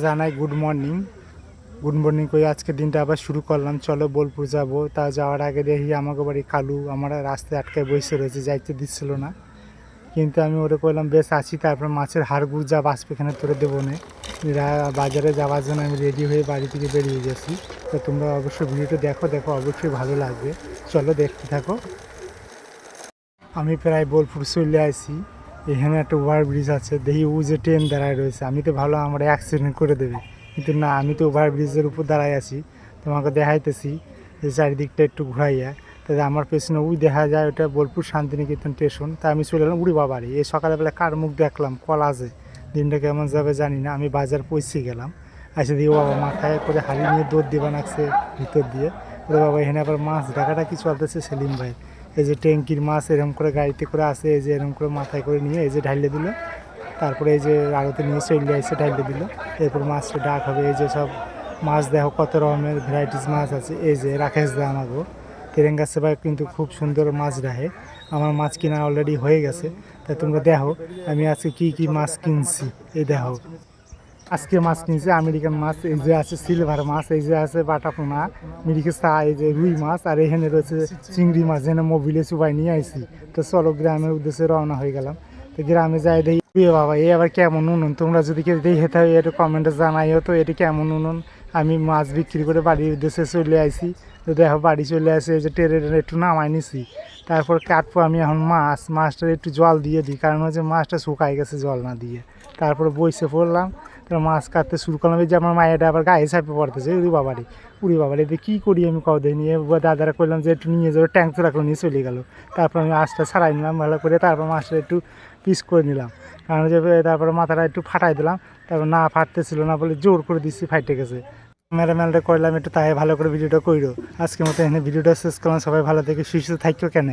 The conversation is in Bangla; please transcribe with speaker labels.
Speaker 1: জানাই গুড মর্নিং করে আজকে দিনটা আবার শুরু করলাম। চলো বোলপুর যাব। তা যাওয়ার আগে দেখি আমাকে বাড়ি কালু আমার রাস্তায় আটকায় বসে রয়েছে, যাইতে দিচ্ছিল না। কিন্তু আমি ওরে কইলাম বেশ আছি, তারপর মাছের হাড়গুড় যা বাঁচবে এখানে তোরে দেবো না। বাজারে যাওয়ার জন্য আমি রেডি হয়ে বাড়ি থেকে বেরিয়ে গেছি। তো তোমরা অবশ্যই ভিডিওটা দেখো অবশ্যই ভালো লাগবে। চলো দেখতে থাকো। আমি প্রায় বোলপুর চলে আসি। এখানে একটা ওভারব্রিজ আছে, দেখি ও যে ট্রেন দাঁড়ায় রয়েছে। আমি তো ভালো আমার অ্যাক্সিডেন্ট করে দেবে, কিন্তু না, আমি তো ওভারব্রিজের উপর দাঁড়ায় আছি। তোমাকে দেখাইতেছি যে চারিদিকটা একটু ঘুরাইয়া। তাহলে আমার পেছনে ওই দেখা যায় ওটা বোলপুর শান্তিনিকেতন স্টেশন। তা আমি চলে এলাম উড়ি বাবারে। এই সকালবেলা কার মুখ দেখলাম কলাজে, দিনটা কেমন যাবে জানি না। আমি বাজার পৌঁছে গেলাম, এসে দিয়ে বাবা মাথায় করে হাড়ি নিয়ে দৌড় দিবা নাকছে ভিতর দিয়ে। ওরে বাবা, এখানে আবার মাছ দেখাটা কি চলতেছে সেলিম ভাই। এই যে ট্যাঙ্কির মাছ এরকম করে গাড়িতে করে আসে, এই যে এরকম করে মাথায় করে নিয়ে এই যে ঢাইলে দিল। তারপরে এই যে আড়তে নিয়ে চলে এসে ঢাইলে দিল। এরপর মাছটা ডাক হবে। এই যে সব মাছ দেখো কত রকমের ভ্যারাইটিস মাছ আছে। এই যে রাকেশ দা আমাগো তেরেঙ্গা সেবায় কিন্তু খুব সুন্দর মাছ রাখে। আমার মাছ কিনা অলরেডি হয়ে গেছে। তাই তোমরা দেখো আমি আজকে কি মাছ কিনছি। এই দেখো আজকে মাছ কিনছে আমেরিকান মাছ। এই যে আছে সিলভার মাছ, এই যে আছে বাটা পোনা, মিরিকে চা, এই যে রুই মাছ, আর এখানে রয়েছে চিংড়ি মাছ যেন মোবিলে চুবাই নিয়ে আইছি। তো চলো গ্রামের উদ্দেশ্যে রওনা হয়ে গেলাম। তো গ্রামে যাই দেখি বাবা এই আবার কেমন উনুন। তোমরা যদি কেউ দেখে থাকো একটু কমেন্টে জানাইও তো এটি কেমন উনুন। আমি মাছ বিক্রি করে বাড়ির উদ্দেশ্যে চলে আসি। তো দেখো বাড়ি চলে আসে, এই যে টেরে একটু নামাই নিছি। তারপর কাটবো আমি এখন মাছটা একটু জল দিয়ে দিই, কারণ হচ্ছে মাছটা শুকাই গেছে জল না দিয়ে। তারপরে বইসে পড়লাম, তারপর মাছ কাটতে শুরু করলাম। এই যে আমার মায়েরা আবার গায়ে চাপে পড়তেছে, উড়ি বাবারি এতে কী করি আমি কদে নিয়ে দাদারা করলাম যে একটু নিয়ে যাবো, ট্যাঙ্ক তোরা করে নিয়ে চলে গেলো। তারপর আমি মাছটা ছাড়াই নিলাম ভালো করে, তারপর মাছটা একটু পিস করে নিলাম, কারণ যে তারপরে মাথাটা একটু ফাটাই দিলাম। তারপর না ফাটতেছিল না বলে জোর করে দিচ্ছি, ফাইটে গেছে। ম্যাডামটা করলাম একটু, তাই ভালো করে ভিডিওটা কইরো। আজকের মতো এখানে ভিডিওটা শেষ করলাম। সবাই ভালো থেকে সুস্থ থাকো কেন।